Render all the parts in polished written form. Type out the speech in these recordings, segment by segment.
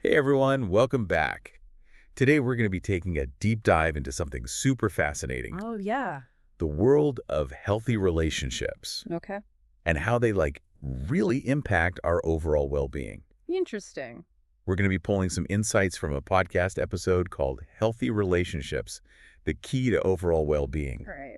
Hey everyone, welcome back. Today we're going to be taking a deep dive into something super fascinating, Oh, yeah. the world of healthy relationships Okay. and how they really impact our overall well-being. Interesting. We're going to be pulling some insights from a podcast episode called Healthy Relationships, the Key to Overall Well-Being. Right.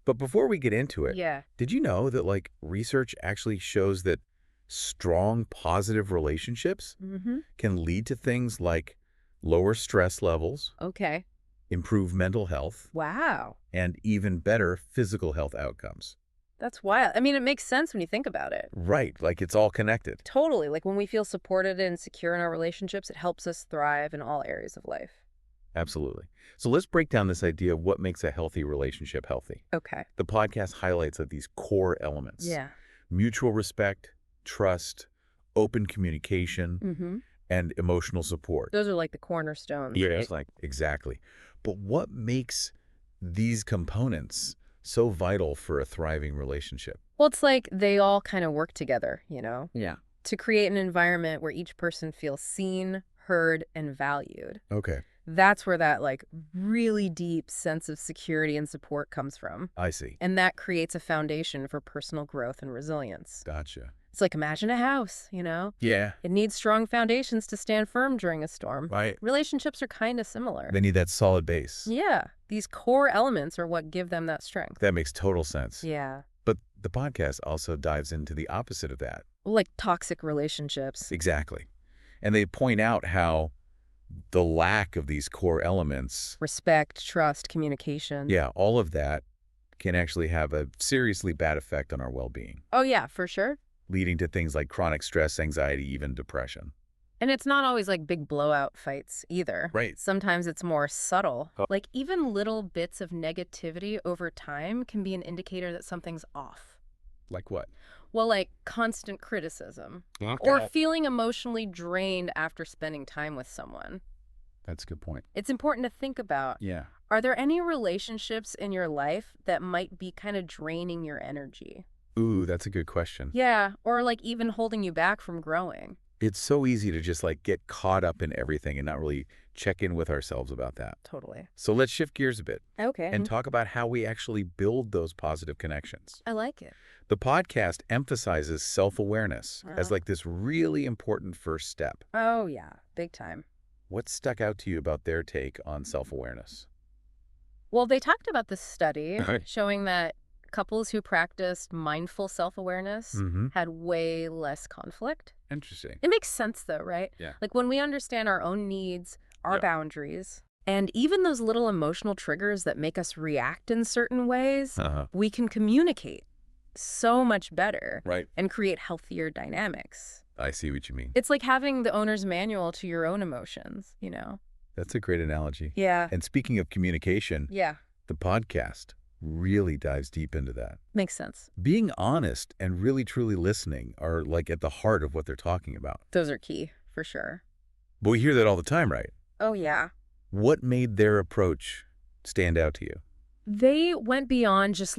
But before we get into it, Yeah. did you know that research actually shows that strong positive relationships Mm-hmm. can lead to things like lower stress levels, Okay. improve mental health, Wow. and even better physical health outcomes? That's wild. I mean, it makes sense when you think about it. Right, it's all connected. Totally. Like when we feel supported and secure in our relationships, it helps us thrive in all areas of life. Absolutely. So let's break down this idea of what makes a healthy relationship healthy. Okay. The podcast highlights these core elements: Yeah. mutual respect, trust, open communication, Mm-hmm. and emotional support. Those are like the cornerstones. Yeah, Right? exactly. But what makes these components so vital for a thriving relationship? Well, it's like they all kind of work together, Yeah. to create an environment where each person feels seen, heard, and valued. Okay, That's where that really deep sense of security and support comes from. I see. And that creates a foundation for personal growth and resilience. Gotcha. It's like imagine a house, Yeah, It needs strong foundations to stand firm during a storm. right. Relationships are kind of similar. They need that solid base. Yeah, these core elements are what give them that strength. That makes total sense. Yeah. But the podcast also dives into the opposite of that. Like toxic relationships. Exactly. And they point out how the lack of these core elements, Respect, trust, communication. yeah, all of that can actually have a seriously bad effect on our well-being, Oh, yeah, for sure. leading to things like chronic stress, anxiety, even depression. And it's not always like big blowout fights either. Right. Sometimes it's more subtle. Oh. Like even little bits of negativity over time can be an indicator that something's off. Like what? Well, like constant criticism or feeling emotionally drained after spending time with someone. That's a good point. It's important to think about, Yeah. are there any relationships in your life that might be kind of draining your energy? Ooh, that's a good question. Yeah, or like even holding you back from growing. It's so easy to just get caught up in everything and not really check in with ourselves about that. Totally. So let's shift gears a bit Okay. and talk about how we actually build those positive connections. I like it. The podcast emphasizes self-awareness as this really important first step. Oh, yeah, big time. What stuck out to you about their take on self-awareness? Well, they talked about this study Right. showing that couples who practiced mindful self-awareness Mm-hmm. had way less conflict. Interesting. It makes sense, though, right? Yeah. Like when we understand our own needs, our Yeah. boundaries, and even those little emotional triggers that make us react in certain ways, Uh-huh. we can communicate so much better Right. and create healthier dynamics. I see what you mean. It's like having the owner's manual to your own emotions, That's a great analogy. Yeah. And speaking of communication, Yeah. the podcast really dives deep into that. Makes sense. Being honest and really truly listening are at the heart of what they're talking about. Those are key, for sure. But we hear that all the time, right? Oh, yeah. What made their approach stand out to you? They went beyond just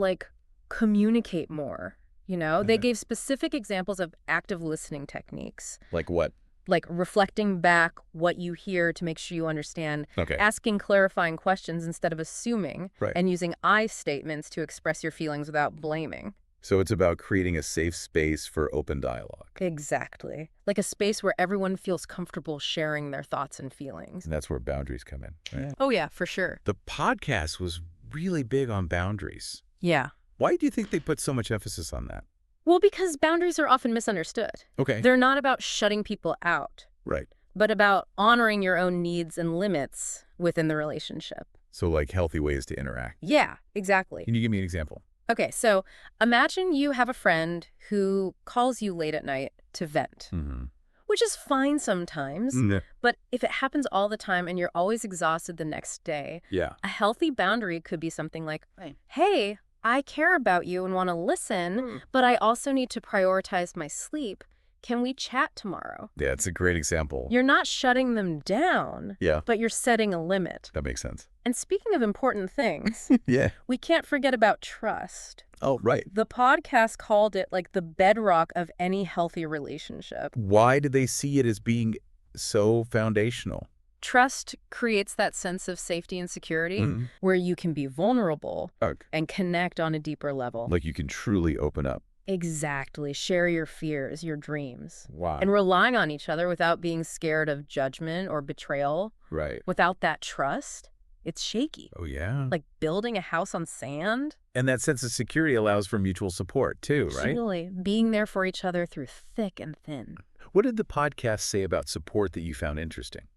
communicate more, They gave specific examples of active listening techniques, Like what? like reflecting back what you hear to make sure you understand, Okay. asking clarifying questions instead of assuming, Right. and using I statements to express your feelings without blaming. So it's about creating a safe space for open dialogue. Exactly. Like a space where everyone feels comfortable sharing their thoughts and feelings. And that's where boundaries come in. Right? Oh, yeah, for sure. The podcast was really big on boundaries. Yeah. Why do you think they put so much emphasis on that? Well, because boundaries are often misunderstood. Okay. They're not about shutting people out, Right. but about honoring your own needs and limits within the relationship. So healthy ways to interact. Yeah, exactly. Can you give me an example? Okay, so imagine you have a friend who calls you late at night to vent, Mm-hmm. which is fine sometimes, but if it happens all the time and you're always exhausted the next day, Yeah. a healthy boundary could be something like, hey, I care about you and want to listen, but I also need to prioritize my sleep. Can we chat tomorrow? Yeah, it's a great example. You're not shutting them down, Yeah, but you're setting a limit. that makes sense. And speaking of important things, Yeah. we can't forget about trust. Oh, right. The podcast called it the bedrock of any healthy relationship. Why do they see it as being so foundational. Trust creates that sense of safety and security Mhm. where you can be vulnerable Ugh. and connect on a deeper level. Like you can truly open up. Exactly. Share your fears, your dreams, Wow. and relying on each other without being scared of judgment or betrayal. Right. Without that trust, it's shaky. Oh, yeah. Like building a house on sand. And that sense of security allows for mutual support too, right? Totally. Being there for each other through thick and thin. What did the podcast say about support that you found interesting?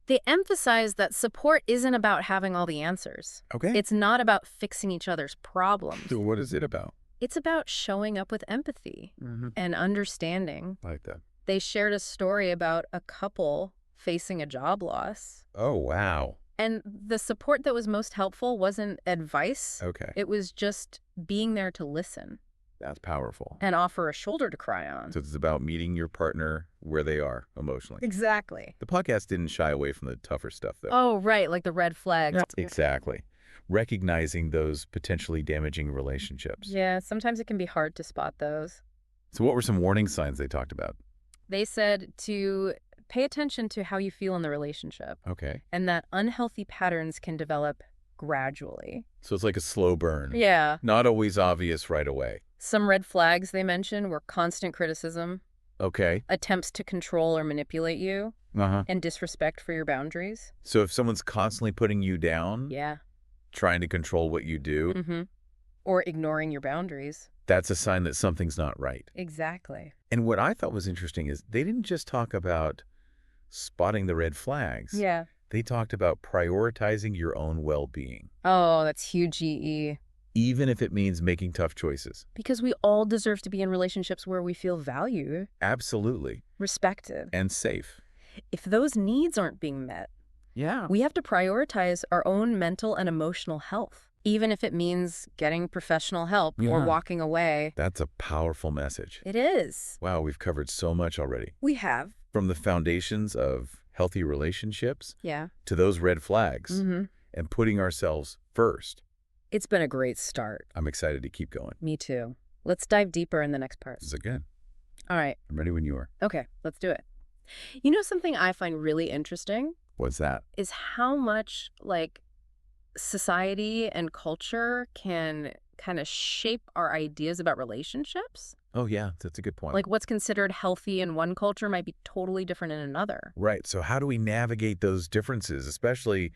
They emphasize that support isn't about having all the answers. Okay. It's not about fixing each other's problems. So what is it about? It's about showing up with empathy and understanding. I like that. They shared a story about a couple facing a job loss. Oh, wow. And the support that was most helpful wasn't advice. Okay. It was just being there to listen That's powerful. and offer a shoulder to cry on. So it's about meeting your partner where they are emotionally. Exactly. The podcast didn't shy away from the tougher stuff, though. Oh, right, like the red flags. Exactly. Recognizing those potentially damaging relationships. Yeah, sometimes it can be hard to spot those. So what were some warning signs they talked about? They said to pay attention to how you feel in the relationship Okay. and that unhealthy patterns can develop gradually. So it's like a slow burn. Yeah. Not always obvious right away. Some red flags they mentioned were constant criticism, Okay. attempts to control or manipulate you, Uh-huh. and disrespect for your boundaries. So if someone's constantly putting you down, Yeah. trying to control what you do, Or ignoring your boundaries. that's a sign that something's not right. Exactly. And what I thought was interesting is they didn't just talk about spotting the red flags. Yeah. They talked about prioritizing your own well-being, Oh, that's huge, EE. even if it means making tough choices. Because we all deserve to be in relationships where we feel valued, Absolutely. respected. And safe. If those needs aren't being met, Yeah. we have to prioritize our own mental and emotional health, even if it means getting professional help or Yeah. walking away. That's a powerful message. It is. Wow, we've covered so much already. We have. From the foundations of healthy relationships Yeah. to those red flags and putting ourselves first. It's been a great start. I'm excited to keep going. Me too. Let's dive deeper in the next part. This is good. All right. I'm ready when you are. Okay, let's do it. You know, something I find really interesting What's that? is how much society and culture can kind of shape our ideas about relationships. Oh, yeah, that's a good point. Like what's considered healthy in one culture might be totally different in another. Right. So how do we navigate those differences, especially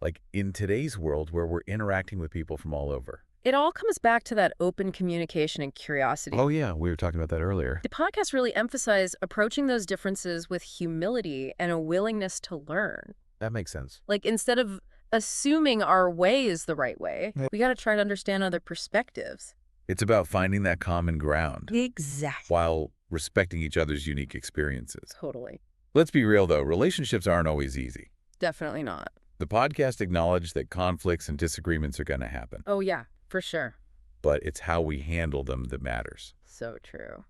like in today's world where we're interacting with people from all over? It all comes back to that open communication and curiosity. Oh, yeah, we were talking about that earlier. The podcast really emphasized approaching those differences with humility and a willingness to learn. That makes sense. Like instead of assuming our way is the right way, Right. we got to try to understand other perspectives. It's about finding that common ground Exactly. while respecting each other's unique experiences. Totally. Let's be real, though. Relationships aren't always easy. Definitely not. The podcast acknowledged that conflicts and disagreements are going to happen, Oh, yeah, for sure. but it's how we handle them that matters. So true.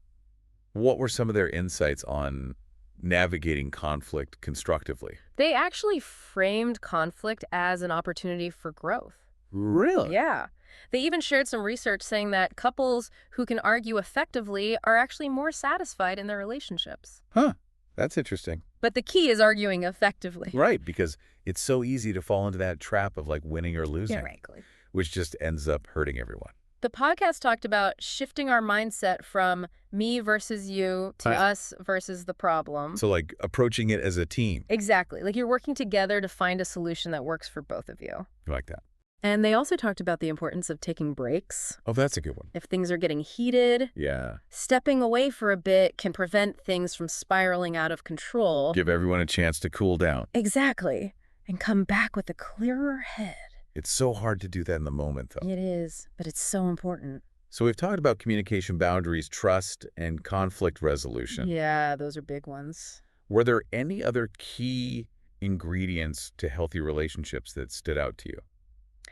What were some of their insights on navigating conflict constructively? They actually framed conflict as an opportunity for growth. Really? Yeah. They even shared some research saying that couples who can argue effectively are actually more satisfied in their relationships. Huh. That's interesting. But the key is arguing effectively. Right, because it's so easy to fall into that trap of like winning or losing, Exactly. which just ends up hurting everyone. The podcast talked about shifting our mindset from me versus you to Right. us versus the problem. So like approaching it as a team. Exactly. Like you're working together to find a solution that works for both of you. I like that. And they also talked about the importance of taking breaks. Oh, that's a good one. If things are getting heated, Yeah. stepping away for a bit can prevent things from spiraling out of control. Give everyone a chance to cool down. Exactly. And come back with a clearer head. It's so hard to do that in the moment, though. It is, but it's so important. So we've talked about communication boundaries, trust, and conflict resolution. Yeah, those are big ones. Were there any other key ingredients to healthy relationships that stood out to you?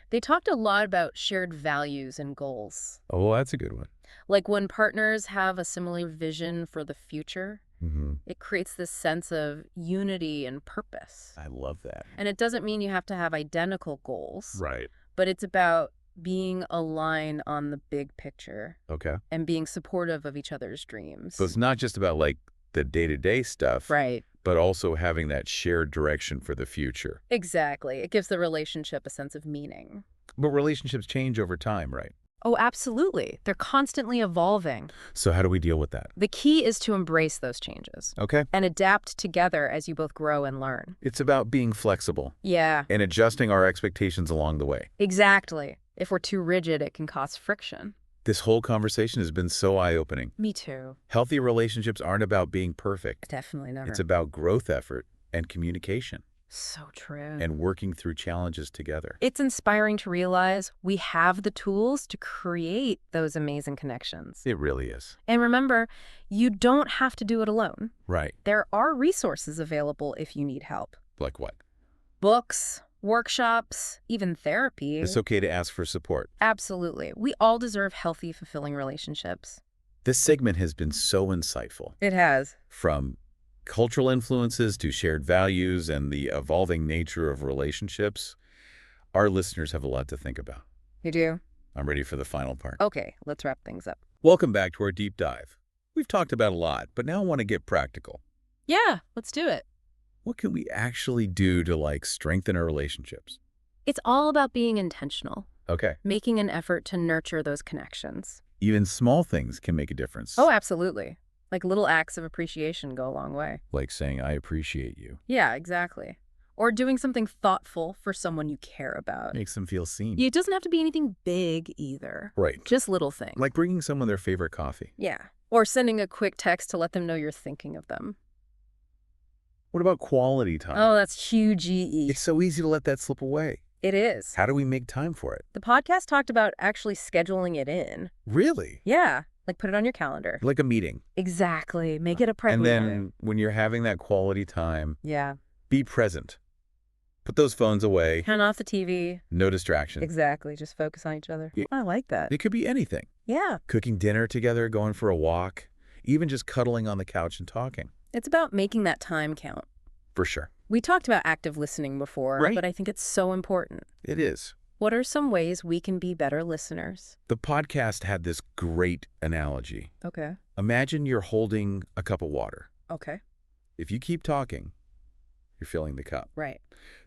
They talked a lot about shared values and goals. Oh, well, that's a good one. Like when partners have a similar vision for the future, it creates this sense of unity and purpose. I love that. And it doesn't mean you have to have identical goals, Right. but it's about being aligned on the big picture Okay. and being supportive of each other's dreams. So it's not just about like the day-to-day stuff, Right. but also having that shared direction for the future. Exactly. It gives the relationship a sense of meaning. But relationships change over time, right? Oh, absolutely. They're constantly evolving. So how do we deal with that? The key is to embrace those changes Okay. and adapt together as you both grow and learn. It's about being flexible Yeah, and adjusting our expectations along the way. exactly. If we're too rigid, it can cause friction. This whole conversation has been so eye-opening. Me too. Healthy relationships aren't about being perfect. Definitely never. It's about growth effort and communication So true. and working through challenges together. It's inspiring to realize we have the tools to create those amazing connections. It really is. And remember, you don't have to do it alone. Right. There are resources available if you need help. Like what? Books, workshops, even therapy. It's okay to ask for support. Absolutely. We all deserve healthy, fulfilling relationships. This segment has been so insightful. It has. From cultural influences to shared values and the evolving nature of relationships, our listeners have a lot to think about. You do? I'm ready for the final part. Okay, let's wrap things up. Welcome back to our deep dive. We've talked about a lot, but now I want to get practical. Yeah, let's do it. What can we actually do to, strengthen our relationships? It's all about being intentional, Okay. making an effort to nurture those connections. Even small things can make a difference. Oh, absolutely. Like little acts of appreciation go a long way. Like saying, I appreciate you. Yeah, exactly. Or doing something thoughtful for someone you care about. Makes them feel seen. It doesn't have to be anything big either. Right. Just little things. Like bringing someone their favorite coffee. Yeah. Or sending a quick text to let them know you're thinking of them. What about quality time? Oh, that's huge EE. It's so easy to let that slip away. It is. How do we make time for it? The podcast talked about actually scheduling it in. Really? Yeah. Like put it on your calendar. Like a meeting. Exactly. Make it a prep. And then when you're having that quality time, Yeah. be present. Put those phones away. Turn off the TV. No distraction. Exactly. Just focus on each other. Yeah. I like that. It could be anything. Yeah. Cooking dinner together, going for a walk, even just cuddling on the couch and talking. It's about making that time count. For sure. We talked about active listening before, Right. but I think it's so important. It is. What are some ways we can be better listeners? The podcast had this great analogy. Okay. Imagine you're holding a cup of water. Okay. If you keep talking, you're filling the cup. Right.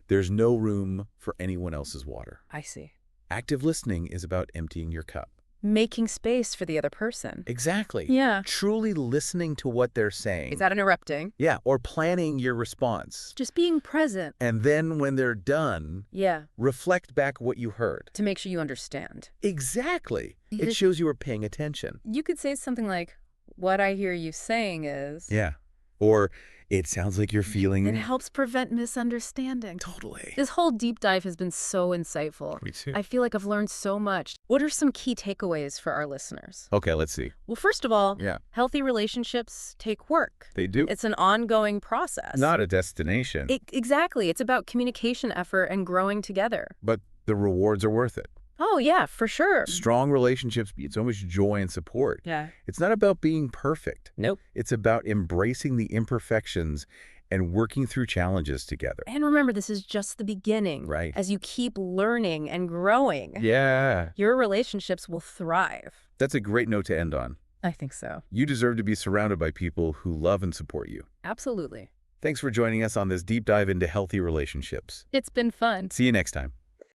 There's no room for anyone else's water. I see. Active listening is about emptying your cup. Making space for the other person. Exactly. Yeah. Truly listening to what they're saying. Is that interrupting? Yeah, or planning your response. Just being present. And then when they're done, Yeah. reflect back what you heard. To make sure you understand. Exactly. It This- shows you were paying attention. You could say something like, what I hear you saying is... Yeah. Or it sounds like you're feeling... It helps prevent misunderstanding. Totally. This whole deep dive has been so insightful. Me too. I feel like I've learned so much. What are some key takeaways for our listeners? Okay, let's see. Well, first of all, Yeah. healthy relationships take work. They do. It's an ongoing process. Not a destination, Exactly. It's about communication effort and growing together. but the rewards are worth it. Oh, yeah, for sure. Strong relationships breed so much joy and support. Yeah. It's not about being perfect. Nope. It's about embracing the imperfections and working through challenges together. And remember, this is just the beginning. Right. As you keep learning and growing, Yeah. your relationships will thrive. That's a great note to end on. I think so. You deserve to be surrounded by people who love and support you. Absolutely. Thanks for joining us on this deep dive into healthy relationships. It's been fun. See you next time.